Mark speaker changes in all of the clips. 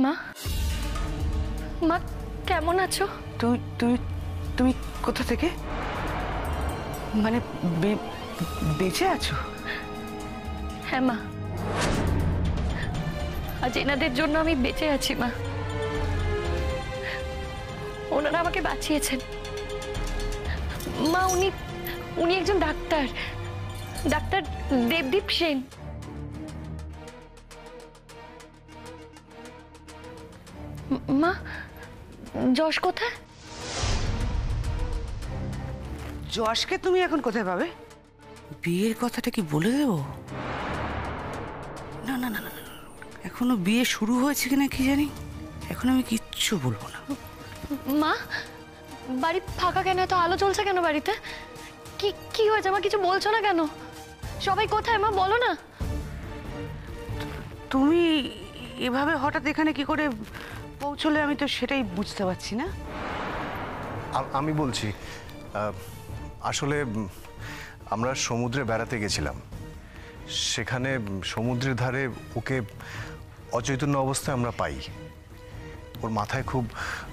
Speaker 1: মা, মা কেমন আছো?
Speaker 2: তুমি তুমি তুমি কোথা থেকে, মানে বেঁচে আছো?
Speaker 1: হ্যাঁ মা, আজ এনাদের জন্য আমি বেঁচে আছি মা। ওনারা আমাকে বাঁচিয়েছেন মা। উনি একজন ডাক্তার, ডাক্তার দেবদীপ সেন। মা, যশ কোথায়?
Speaker 2: যশকে তুমি এখন কোথায় পাবে? বিয়ের কথাটা কি বলে দেবো? না না না না, এখনো বিয়ে শুরু হয়েছে কিনা কি জানি, এখন আমি কিচ্ছু বলবো না।
Speaker 1: মা, বাড়ি ফাঁকা কেন? এত আলো চলছে কেন বাড়িতে? কি কি হয়েছে মা? কিছু বলছো না কেন? সবাই কোথায় মা, বলো না।
Speaker 2: তুমি এভাবে হঠাৎ এখানে কি করে পৌঁছলে আমি তো সেটাই বুঝতে পারছি না।
Speaker 3: আমি বলছি, আসলে আমরা সমুদ্রে বেড়াতে গেছিলাম। সেখানে সমুদ্রের ধারে ওকে অচৈতন্য অবস্থায় আমরা পাই। ওর মাথায় খুব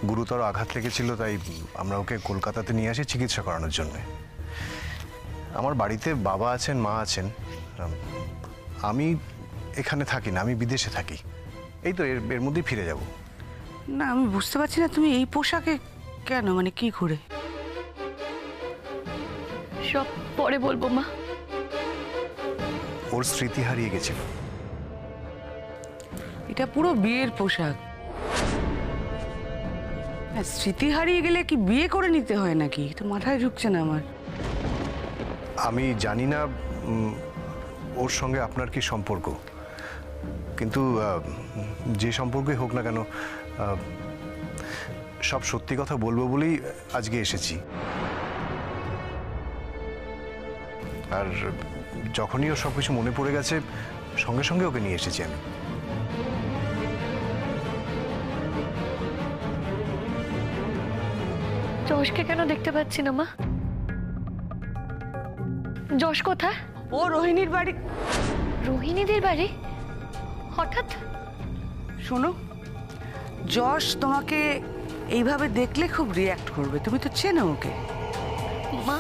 Speaker 3: গুরুতর আঘাত লেগেছিল, তাই আমরা ওকে কলকাতাতে নিয়ে আসি চিকিৎসা করানোর জন্য। আমার বাড়িতে বাবা আছেন, মা আছেন। আমি এখানে থাকি না, আমি বিদেশে থাকি। এই তো এর মধ্যেই ফিরে যাব।
Speaker 2: না আমি বুঝতে পারছি না তুমি এই পোশাকে কেন, মানে কি করে?
Speaker 1: সব পরে বলবো মা।
Speaker 3: ওর স্মৃতি হারিয়ে গেছিল।
Speaker 2: এটা পুরো বিয়ের পোশাক। স্মৃতি হারিয়ে গেলে কি বিয়ে করে নিতে হয় নাকি? তো মাথায় ঢুকছে না আমার।
Speaker 3: আমি জানি না ওর সঙ্গে আপনার কি সম্পর্ক, কিন্তু যে সম্পর্কই হোক না কেন, সব সত্যি কথা বলবো বলেই আজকে এসেছি। আর যখনই ও সব কিছু মনে পড়ে গেছে, সঙ্গে সঙ্গে ওকে নিয়ে এসেছি আমি।
Speaker 1: যশকে কেন দেখতে পাচ্ছি না মা? যশ কোথায়?
Speaker 2: ও রোহিণীর বাড়ি।
Speaker 1: রোহিণীদের বাড়ি? হঠাৎ?
Speaker 2: শোনো, যশ তোমাকে এইভাবে দেখলে খুব রিয়াক্ট করবে, তুমি তো চেনো ওকে।
Speaker 1: মা,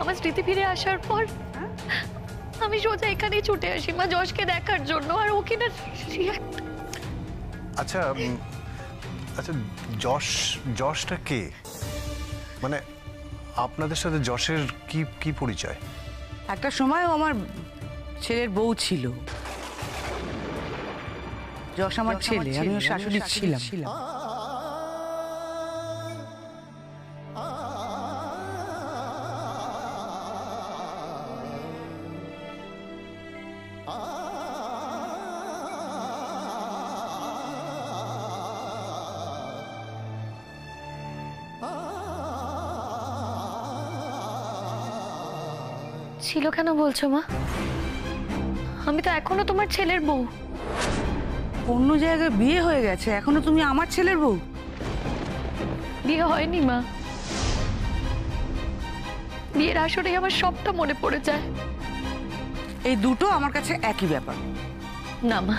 Speaker 1: আমার স্মৃতি ফিরে আসার পর আমি সোজা এখানেই ছুটে আসি মা, যশকে দেখার জন্য। আর ওকে না react।
Speaker 3: আচ্ছা আচ্ছা, যশটা কে? মানে আপনাদের সাথে যশের কি কি পরিচয়?
Speaker 2: একটা সময় ও আমার ছেলের বউ ছিল। যশ আমার ছেলে, আমি ওর শাশুড়ি ছিলাম।
Speaker 1: ছিল কেন বলছো মা? আমি তো এখনো তোমার ছেলের বউ।
Speaker 2: অন্য জায়গায় বিয়ে হয়ে গেছে, এখনো তুমি আমার ছেলের বউ?
Speaker 1: বিয়ে হয়নি মা। বিয়ের আসরে আমার সবটা মনে পড়ে যায়।
Speaker 2: এই দুটো আমার কাছে একই ব্যাপার।
Speaker 1: না মা,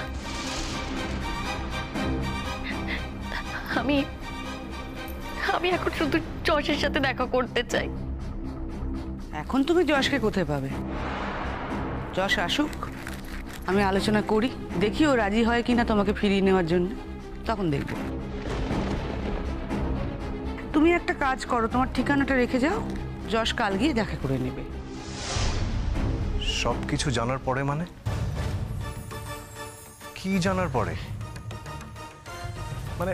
Speaker 1: আমি আমি এখন শুধু যশের সাথে দেখা করতে চাই।
Speaker 2: এখন তুমি যশকে কোথায় পাবে? যশ আসুক, আমি আলোচনা করি, দেখি ও রাজি হয় কিনা তোমাকে ফিরিয়ে নেওয়ার জন্য, তখন দেখব। তুমি একটা কাজ করো, তোমার ঠিকানাটা রেখে যাও, যশ কাল গিয়ে দেখা করে নেবে।
Speaker 3: সব কিছু জানার পরে? মানে কি জানার পরে? মানে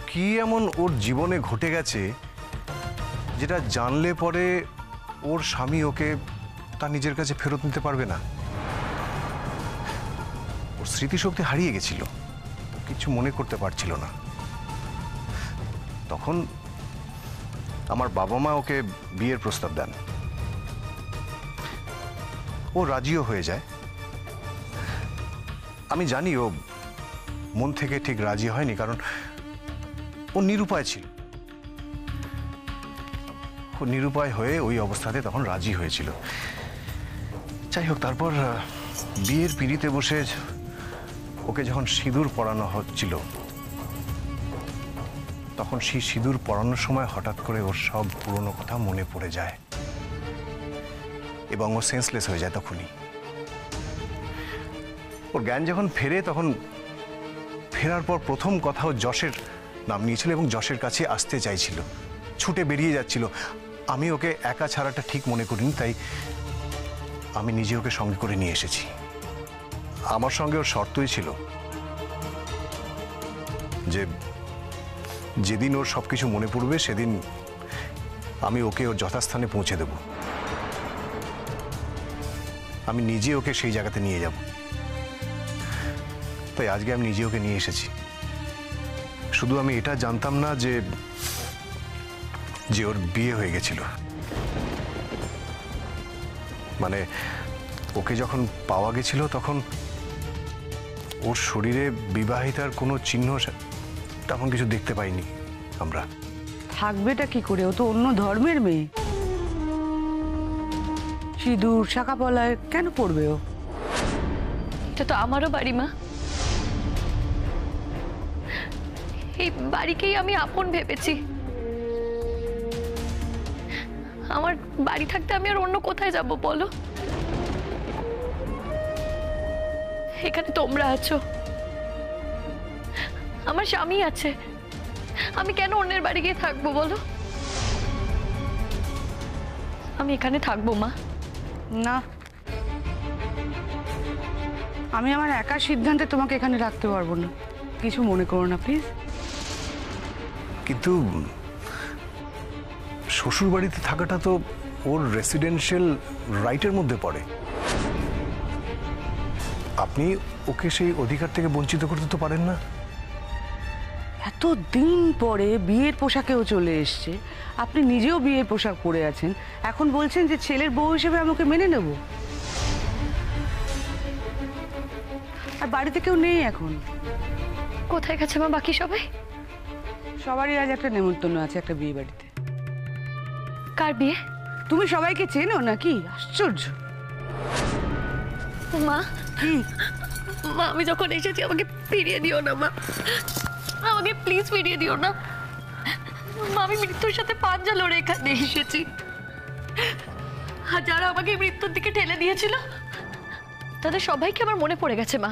Speaker 3: কি এমন ওর জীবনে ঘটে গেছে যেটা জানলে পরে ওর স্বামী ওকে তার নিজের কাছে ফেরত নিতে পারবে না? ওর স্মৃতিশক্তি হারিয়ে গেছিল, কিছু মনে করতে পারছিল না। তখন আমার বাবা মা ওকে বিয়ের প্রস্তাব দেন। ও রাজিও হয়ে যায়। আমি জানি ও মন থেকে ঠিক রাজি হয়নি, কারণ ও নিরুপায় ছিল। ও নিরুপায় হয়ে ওই অবস্থাতে তখন রাজি হয়েছিল। যাই হোক, তারপর বিয়ের পিঁড়িতে বসে ও ওকে যখন সিঁদুর পরানো হচ্ছিল, তখন সেই সিঁদুর পরানোর সময় হঠাৎ করে ওর সব পুরনো কথা মনে পড়ে যায় এবং ও সেন্সলেস হয়ে যায়। তখনই ওর জ্ঞান যখন ফেরে, তখন ফেরার পর প্রথম কথা ও যশের নাম নিয়েছিল এবং যশের কাছে আসতে চাইছিল, ছুটে বেরিয়ে যাচ্ছিল। আমি ওকে একা ছাড়াটা ঠিক মনে করিনি, তাই আমি নিজে ওকে সঙ্গে করে নিয়ে এসেছি। আমার সঙ্গে ওর শর্তই ছিল যে যেদিন ওর সবকিছু মনে পড়বে সেদিন আমি ওকে ওর যথাস্থানে পৌঁছে দেব। আমি নিজে ওকে সেই জায়গাতে নিয়ে যাব। তাই আজকে আমি নিজে ওকে নিয়ে এসেছি। শুধু আমি এটা জানতাম না যে ওর বিয়ে হয়ে গেছিল। মানে ওকে যখন পাওয়া গেছিল তখন ওর শরীরে বিবাহিতার কোনো চিহ্ন তেমন কিছু দেখতে পাইনি আমরা।
Speaker 2: থাকবেটা কি করে? ও তো অন্য ধর্মের মেয়ে। সিঁদুর শাখা পলায় কেন পড়বে ও?
Speaker 1: এটা তো আমারও বাড়ি মা। এই বাড়িকেই আমি আপন ভেবেছি। আমার বাড়ি থাকতে আমি আর অন্য কোথায় যাব বলো? এখানে তোমরা আছো, আমার স্বামী আছে, আমি কেন অন্যের বাড়ি গিয়ে থাকবো বলো? আমি এখানে থাকবো মা।
Speaker 2: না, আমি আমার একার সিদ্ধান্তে তোমাকে এখানে রাখতে পারবো না। কিছু মনে করো না প্লিজ।
Speaker 3: কিন্তু শ্বশুর বাড়িতে থাকাটা তো ওর রেসিডেন্সিয়াল রাইটের মধ্যে পড়ে। আপনি ওকে সেই অধিকার থেকে বঞ্চিত করতে তো পারেন না।
Speaker 2: এত দিন পরে বিয়ের পোশাকেও চলে এসছে, আপনি নিজেও বিয়ের পোশাক পরে আছেন, এখন বলছেন যে ছেলের বউ হিসেবে আমাকে মেনে নেব? আর বাড়িতে কেউ নেই এখন।
Speaker 1: কোথায় গেছে মা বাকি সবাই?
Speaker 2: সবারই আজ একটা নেমন্তন্ন আছে একটা বিয়ে বাড়িতে।
Speaker 1: কার বিয়ে?
Speaker 2: তুমি সবাইকে চেনো নাকি? আশ্চর্য।
Speaker 1: মা,
Speaker 2: কি
Speaker 1: মা আমি যখন এসেছি আমাকে ফিরিয়ে দিও না মা, আমাকে প্লিজ ফিরিয়ে দিও না মা। আমি মৃত্যুর সাথে পাঞ্জা লড়ে এখানে এসেছি, আর যারা আমাকে মৃত্যুর দিকে ঠেলে দিয়েছিল তাদের সবাইকে আমার মনে পড়ে গেছে মা।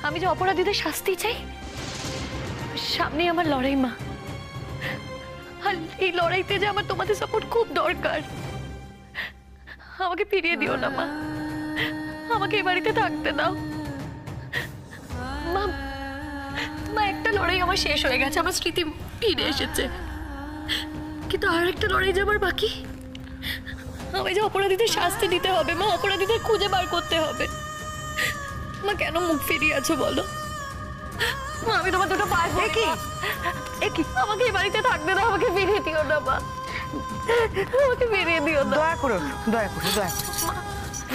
Speaker 1: আমি যে অপরাধীদের শাস্তি চাই, সামনে আমার লড়াই মা। আর এই লড়াইতে যে আমার তোমাদের সাপোর্ট খুব দরকার। আমাকে ফিরিয়ে দিও না মা, আমাকে এই বাড়িতে থাকতে দাও মা। মা একটা লড়াই আমার শেষ হয়ে গেছে, আমার স্মৃতি ফিরে এসেছে, কিন্তু আর একটা লড়াই যে আমার বাকি। আমি যে অপরাধীদের শাস্তি দিতে হবে মা, অপরাধীদের খুঁজে বার করতে হবে। মা কেন মুখ ফিরিয়ে আছো বলো? মা আমি তোমার দুটো পায়ে পড়ি। কি আমাকে এই বাড়িতে থাকতে দাও, আমাকে ফিরিয়ে দিও না মা, আমাকে ফিরিয়ে দিও না।
Speaker 2: দয়া করো, দয়া করো, দয়া করো।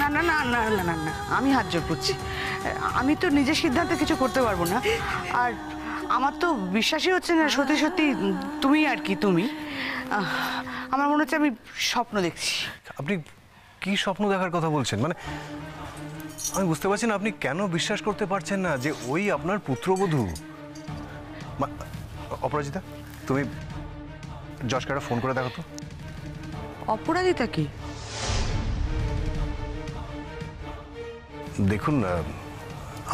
Speaker 2: না না না না না না না, আমি হাত জোর করছি। আমি তো নিজের সিদ্ধান্তে কিছু করতে পারবো না। আর আমার তো বিশ্বাসই হচ্ছে না সত্যি সত্যি তুমি আর কি তুমি। আমার মনে হচ্ছে আমি স্বপ্ন দেখছি।
Speaker 3: আপনি কি স্বপ্ন দেখার কথা বলছেন? মানে আমি বুঝতে পারছি না আপনি কেন বিশ্বাস করতে পারছেন না যে ওই আপনার পুত্রবধূ। অপরাজিতা, তুমি যশকে ফোন করে দেখো তো।
Speaker 2: অপরাজিতা কি?
Speaker 3: দেখুন,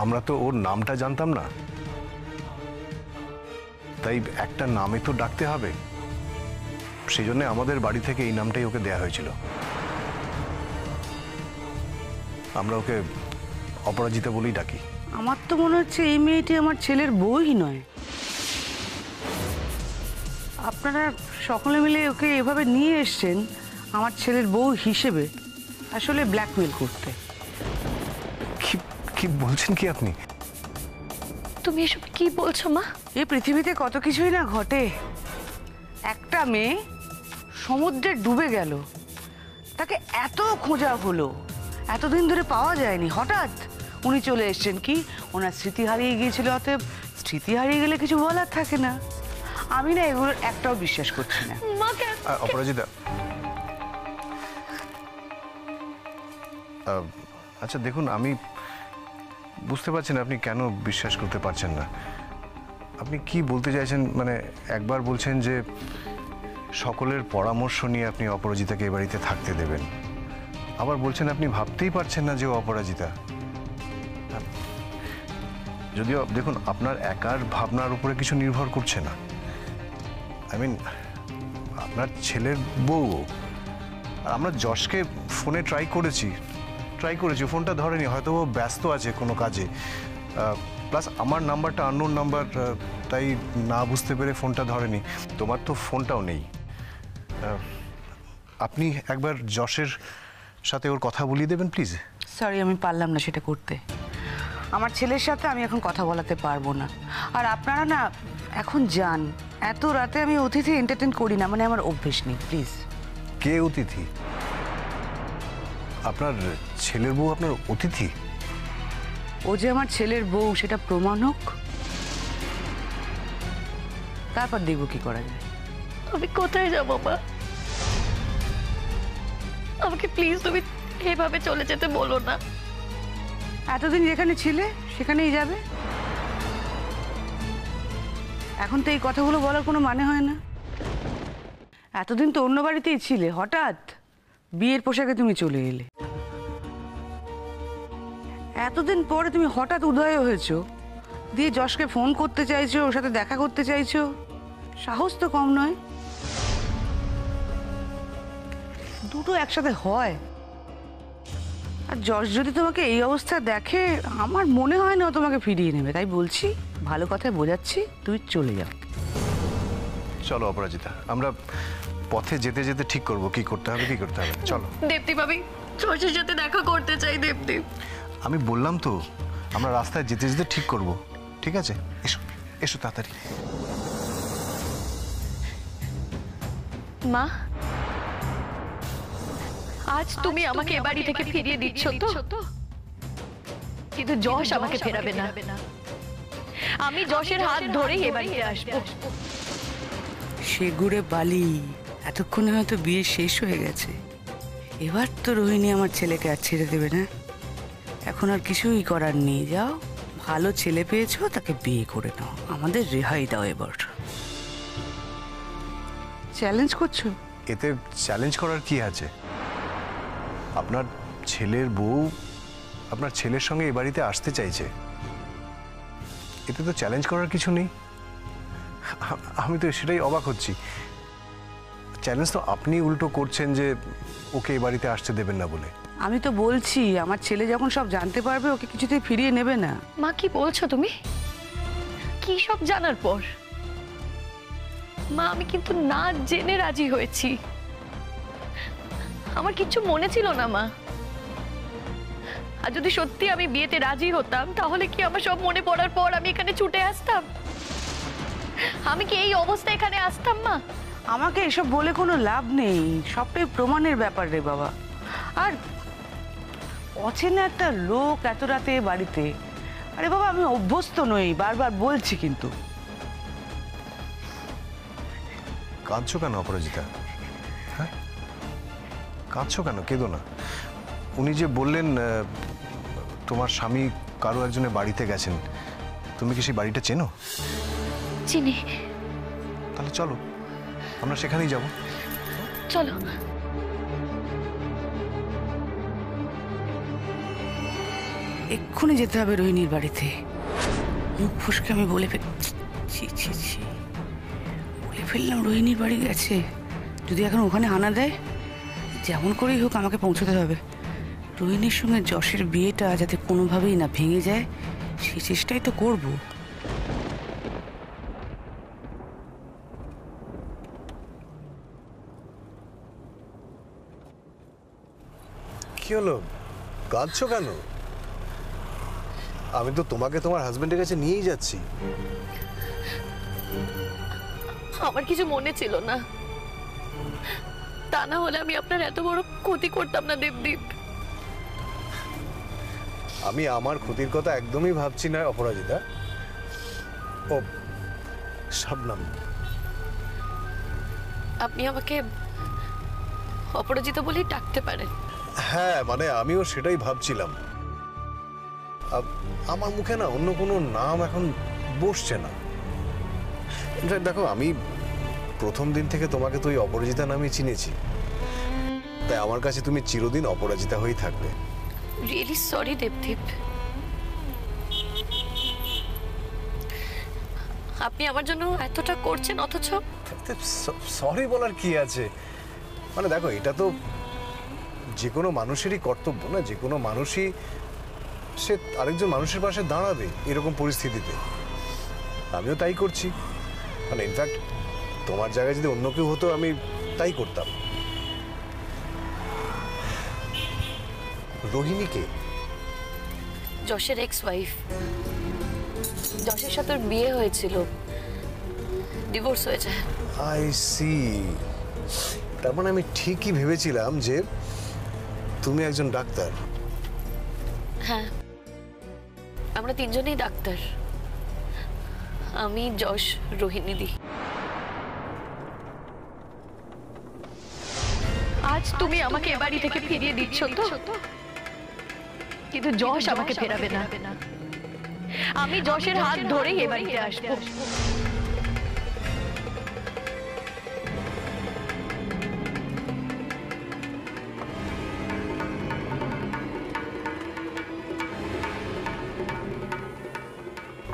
Speaker 3: আমরা তো ওর নামটা জানতাম না, তাই একটা নামে তো ডাকতে হবে। সেই জন্য আমাদের বাড়ি থেকে এই নামটাই ওকে দেয়া হয়েছিল। আমরা ওকে অপরাজিতা বলেই ডাকি।
Speaker 2: আমার তো মনে হচ্ছে এই মেয়েটি আমার ছেলের বউই নয়। আপনারা সকলে মিলে ওকে এভাবে নিয়ে এসছেন আমার ছেলের বউ হিসেবে, আসলে ব্ল্যাকমেল করতে।
Speaker 3: কি বলছেন কি আপনি?
Speaker 1: তুমি এসব কি বলছো মা?
Speaker 2: এই পৃথিবীতে কত কিছুই না ঘটে। একটা মেয়ে সমুদ্রে ডুবে গেল, তাকে এত খোঁজা হলো, এতদিন ধরে পাওয়া যায়নি, হঠাৎ উনি চলে এসছেন। কি ওনার স্মৃতি হারিয়ে গিয়েছিল, অতএব স্মৃতি হারিয়ে গেলে কিছু বলার থাকে না। আমি না এগুলোর একটাও বিশ্বাস করছি না।
Speaker 1: মা কেন?
Speaker 3: অপরাজিতা, আচ্ছা দেখুন, বুঝতে পারছেন আপনি কেন বিশ্বাস করতে পারছেন না। আপনি কি বলতে চাইছেন? মানে একবার বলছেন যে সকলের পরামর্শ নিয়ে আপনি অপরাজিতাকে এ বাড়িতে থাকতে দেবেন, আবার বলছেন আপনি ভাবতেই পারছেন না যে ও অপরাজিতা। যদিও দেখুন, আপনার একার ভাবনার উপরে কিছু নির্ভর করছে না। আপনার ছেলের বউ। আর আমরা যশকে ফোনে ট্রাই করেছি, ফোনটা ধরেনি, হয়তো ও ব্যস্ত আছে কোনো কাজে। প্লাস আমার নাম্বারটা আননোন নাম্বার, তাই না বুঝতে পেরে ফোনটা ধরেনি। তোমার তো ফোনটাও নেই। আপনি একবার যশের সাথে ওর কথা বলিয়ে দেবেন প্লিজ।
Speaker 2: সরি, আমি পারলাম না সেটা করতে। আমার ছেলের সাথে আমি এখন কথা বলাতে পারবো না। আর আপনারা না এখন যান, এত রাতে আমি অতিথি এন্টারটেইন করি না, মানে আমার অভ্যেস নেই, প্লিজ।
Speaker 3: কে অতিথি? আপনার ছেলের বউ আপনার অতিথি?
Speaker 2: ও যে আমার ছেলের বউ সেটা প্রমাণ হোক, তারপর দেখবো কি করা যায়।
Speaker 1: আমি কোথায় যাবো মা? আমাকে প্লিজ তুমি এভাবে চলে যেতে বলো না।
Speaker 2: এতদিন যেখানে ছিলে সেখানেই যাবে। এখন তো এই কথাগুলো বলার কোনো মানে হয় না। এতদিন তো অন্য বাড়িতেই ছিলে, হঠাৎ বিয়ের পোশাকে তুমি চলে এলে। এতদিন পরে তুমি হঠাৎ উদয় হয়েছো, দিয়ে যশকে ফোন করতে চাইছো, ওর সাথে দেখা করতে চাইছো। সাহস তো কম নয়। দুটো একসাথে হয়? আর যশ যদি তোমাকে এই অবস্থা দেখে, আমার মনে হয় না ও তোমাকে ফিরিয়ে নেবে। তাই বলছি, ভালো কথায় বোঝাচ্ছি, তুই চলে যাও।
Speaker 3: চলো অপরাজিতা, আমরা পথে যেতে যেতে ঠিক করব কি করতে হবে, চলো।
Speaker 1: দেবদীপ, আমি যশের সাথে দেখা করতে চাই। দেবদীপ,
Speaker 3: আমি বললাম তো, আমরা রাস্তায় যেতে যেতে ঠিক করব। ঠিক আছে, এসো এসো তাড়াতাড়ি।
Speaker 1: মা, আজ তুমি আমাকে এ বাড়ি থেকে ফিরিয়ে দিচ্ছ তো, কিন্তু যশ আমাকে ফেরাবে না। আমি যশের হাত ধরেই এ বাড়িতে আসবো।
Speaker 2: সেগুড়ে বালি, এতক্ষণে হয়তো বিয়ে শেষ হয়ে গেছে। এবার তো রোহিণী আমার ছেলেকে আর ছেড়ে দেবে না। এখন আর কিছুই করার নেই। যাও, ভালো ছেলে পেয়েছো, তাকে বিয়ে করে নাও, আমাদের রেহাই দাও এবার। চ্যালেঞ্জ করছো?
Speaker 3: এতে চ্যালেঞ্জ করার কি আছে? আপনার ছেলের বউ আপনার ছেলের সঙ্গে এ বাড়িতে আসতে চাইছে, এতে তো চ্যালেঞ্জ করার কিছু নেই। আমি তো সেটাই অবাক হচ্ছি। চ্যালেঞ্জ তো আপনি উল্টো করছেন যে ওকে এ বাড়িতে আসতে দেবেন না বলে।
Speaker 2: আমি তো বলছি, আমার ছেলে যখন সব জানতে পারবে, ওকে কিছুতেই ফিরিয়ে নেবে না।
Speaker 1: মা, কি বলছো তুমি? কি সব জানার পর? মা, আমি কিন্তু না জেনে রাজি হয়েছি। আমার কিচ্ছু মনে ছিল না মা। আর যদি সত্যি আমি বিয়েতে রাজি হতাম, তাহলে কি আমার সব মনে পড়ার পর আমি এখানে ছুটে আসতাম? আমি কি এই অবস্থায় এখানে আসতাম মা?
Speaker 2: আমাকে এসব বলে কোনো লাভ নেই, সবটাই প্রমাণের ব্যাপার রে বাবা। আর অচেনা একটা লোক এত রাতে বাড়িতে, আরে বাবা আমি অভ্যস্ত নই, বারবার বলছি। কিন্তু
Speaker 3: কাঁদছো কেন অপরাজিতা? হ্যাঁ, কাঁদছো কেন? কেঁদো না। উনি যে বললেন তোমার স্বামী কারো একজনের বাড়িতে গেছেন, তুমি কি সেই বাড়িটা চেনো?
Speaker 1: চিনি।
Speaker 3: তাহলে চলো, আমরা সেখানেই যাব।
Speaker 1: চলো।
Speaker 2: এক্ষুনি যেতে হবে রোহিণীর বাড়িতে। মুখ ফুসকে আমি বলে ফেললাম রোহিণীর বাড়ি গেছে। যদি এখন ওখানে হানা দেয়, যেমন করেই হোক আমাকে পৌঁছতে হবে। রোহিণীর সঙ্গে যশের বিয়েটা যাতে কোনোভাবেই না ভেঙে যায়, সেই চেষ্টাই তো করব।
Speaker 3: কি হলো, কাঁদছো কেন? আমি তো তোমাকে তোমার হাজবেন্ডের কাছে নিয়েই যাচ্ছি।
Speaker 1: আমার কিছু মনে ছিল না, তা না হলে আমি আপনার এত বড় ক্ষতি করতাম না দেবদীপ।
Speaker 3: আমি আমার ক্ষতির কথা একদমই ভাবছি না অপরাজিতা। ও শবনম,
Speaker 1: আপনি আমাকে অপরাজিতা বলেই ডাকতে পারেন।
Speaker 3: হ্যাঁ, মানে আমিও সেটাই ভাবছিলাম। আমার মুখে না অন্য কোনো নাম এখন বসছে না। ইনফ্যাক্ট দেখো, আমি প্রথম দিন থেকে তোমাকে তো ওই অপরাজিতা নামে চিনেছি, তাই আমার কাছে তুমি চিরদিন অপরাজিতা হয়েই থাকবে।
Speaker 1: রিয়েলি সরি দেবদীপ, আপনি আমার জন্য এতটা করছেন অথচ
Speaker 3: সরি বলার কি আছে? মানে দেখো, এটা তো যে কোনো মানুষেরই কর্তব্য না, যে কোনো মানুষই সে আরেকজন মানুষের পাশে দাঁড়াবে এরকম পরিস্থিতিতে। আমিও তাই করছি। মানে ইনফ্যাক্ট তোমার জায়গায় যদি অন্য কেউ হতো আমি তাই করতাম। রোহিণীকে?
Speaker 1: যশের এক্স ওয়াইফ। যশের সাথে ওর বিয়ে হয়েছিল, ডিভোর্স হয়েছে।
Speaker 3: I see. তার মানে আমি ঠিকই ভেবেছিলাম যে তুমি একজন ডাক্তার।
Speaker 1: হ্যাঁ, আমরা তিনজনেই ডাক্তার, আমি, যশ, রোহিণীদি। আজ তুমি আমাকে এ বাড়ি থেকে ফিরিয়ে দিচ্ছ তো, কিন্তু যশ আমাকে ফেরাবে না। আমি যশের হাত ধরেই এ বাড়িতে আসবো।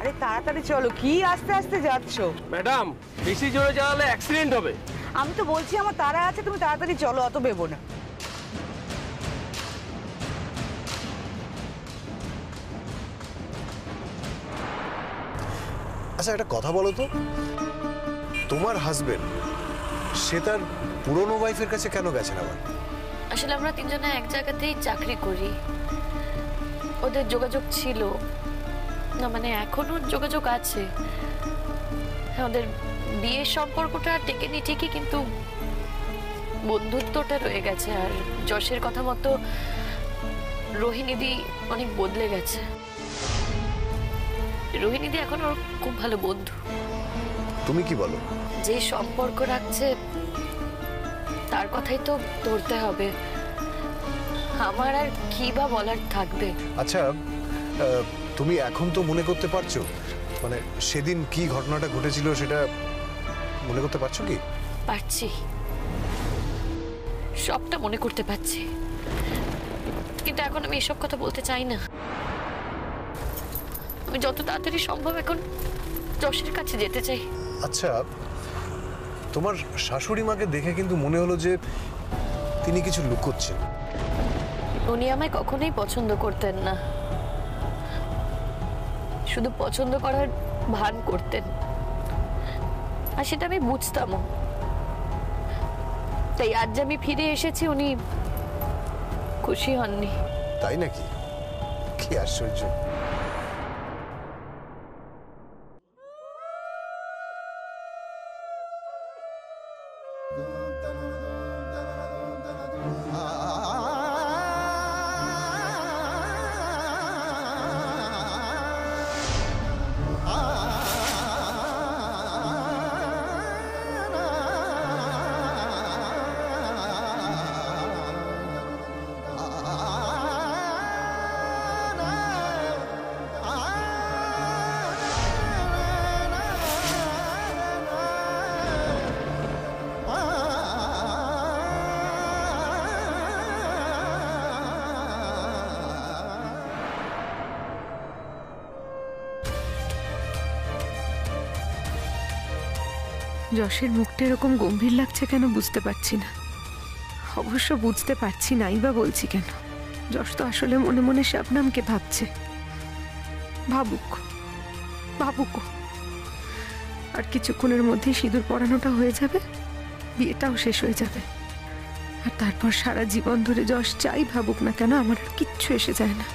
Speaker 2: আরে তাড়াতাড়ি চলো, কি আস্তে আস্তে যাচ্ছ?
Speaker 4: ম্যাডাম, বেশি জোরে চালালে অ্যাক্সিডেন্ট হবে।
Speaker 2: আমি তো বলছি আমার তাড়া আছে, তুমি তাড়াতাড়ি চলো, অত ভেবো না।
Speaker 3: আচ্ছা, একটা কথা বলো তো, তোমার হাজবেন্ড সে তার পুরনো ওয়াইফের কাছে কেন গেছেন আবার?
Speaker 1: আসলে আমরা তিনজনে এক জায়গাতেই চাকরি করি, ওদের যোগাযোগ ছিল না, মানে এখনো যোগাযোগ আছে। ওদের বিয়ের সম্পর্কটা টেকেনি ঠিকই, কিন্তু বন্ধুত্বটা রয়ে গেছে। আর যশের কথা মতো রোহিণীদি অনেক বদলে গেছে। রোহিণীদি এখন ওর খুব ভালো বন্ধু।
Speaker 3: তুমি কি বলো?
Speaker 1: যে সম্পর্ক রাখছে তার কথাই তো ধরতে হবে, আমার আর কি বা বলার থাকবে।
Speaker 3: আচ্ছা, তুমি এখন তো মনে করতে পারছো, মানে সেদিন কি ঘটনাটা ঘটেছিল সেটা মনে করতে পারছো কি?
Speaker 1: পারছি, সবটা মনে করতে পারছি, কিন্তু এখন আমি এসব কথা বলতে চাই না। আমি যত তাড়াতাড়ি সম্ভব এখন যশের কাছে যেতে চাই।
Speaker 3: আচ্ছা, তোমার শাশুড়ি মাকে দেখে কিন্তু মনে হলো যে তিনি কিছু লুকোচ্ছেন।
Speaker 1: উনি আমায় কখনোই পছন্দ করতেন না, শুধু পছন্দ করার ভান করতেন, আর সেটা আমি বুঝতামও। তাই আজ যে আমি ফিরে এসেছি উনি খুশি হননি।
Speaker 3: তাই নাকি? কি আশ্চর্য।
Speaker 5: যশের মুখটা এরকম গম্ভীর লাগছে কেন বুঝতে পারছি না। অবশ্য বুঝতে পারছি নাই বা বলছি কেন, যশ তো আসলে মনে মনে শাবনামকে ভাবছে। ভাবুক ভাবুক, আর কিছুক্ষণের মধ্যে সিঁদুর পরানোটা হয়ে যাবে, বিয়েটাও শেষ হয়ে যাবে, আর তারপর সারা জীবন ধরে যশ চাই ভাবুক না কেন আমার আর কিচ্ছু এসে যায় না।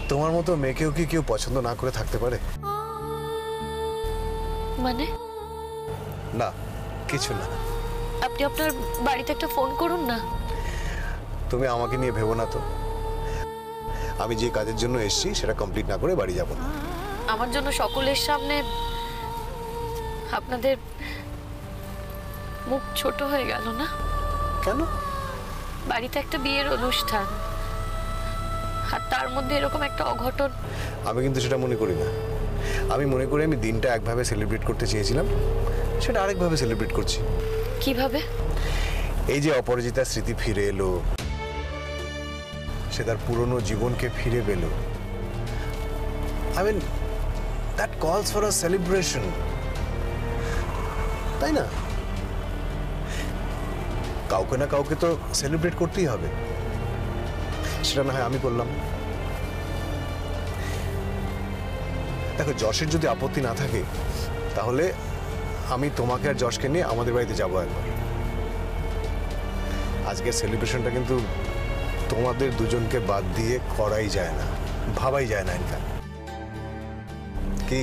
Speaker 3: তোমার মতো মেয়েকেও কি কেউ পছন্দ না করে থাকতে পারে?
Speaker 1: মানে?
Speaker 3: না, কিছু না।
Speaker 1: আপনি আপনার বাড়িতে একটা ফোন করুন না।
Speaker 3: তুমি আমাকে নিয়ে ভেবো না তো, আমি যে কাজের জন্য এসেছি সেটা কমপ্লিট না করে বাড়ি যাব না।
Speaker 1: আমার জন্য সকলের সামনে আপনাদের মুখ ছোট হয়ে গেল না?
Speaker 3: কেন?
Speaker 1: বাড়িতে একটা বিয়ের অনুষ্ঠান, আর তার মধ্যে এরকম একটা অঘটন।
Speaker 3: আমি কিন্তু সেটা মনে করি না। আমি মনে করি আমি দিনটা একভাবে সেলিব্রেট করতে চেয়েছিলাম, সেটা আরেকভাবে সেলিব্রেট করছি।
Speaker 1: কিভাবে?
Speaker 3: এই যে অপরাজিতার স্মৃতি ফিরে এলো, সে তার পুরনো জীবনকে ফিরে পেল, I mean that calls for a celebration, তাই না? কাউকে না কাউকে তো সেলিব্রেট করতেই হবে। সেটা না হয় আমি করলাম। দেখো, যশের যদি আপত্তি না থাকে তাহলে আমি তোমাকে আর যশকে নিয়ে আমাদের বাড়িতে যাবো একবার। আজকের সেলিব্রেশনটা কিন্তু তোমাদের দুজনকে বাদ দিয়ে করাই যায় না, ভাবাই যায় না। ইনফ্যাক্ট কি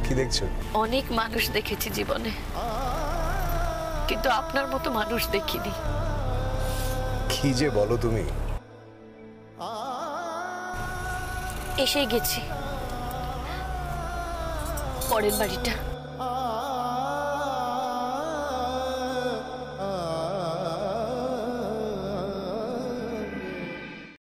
Speaker 3: কি দেখছো?
Speaker 1: অনেক মানুষ দেখেছি জীবনে, কিন্তু আপনার মতো মানুষ দেখিনি।
Speaker 3: কি যে বলো তুমি।
Speaker 1: এসে গেছি পরের বাড়িটা।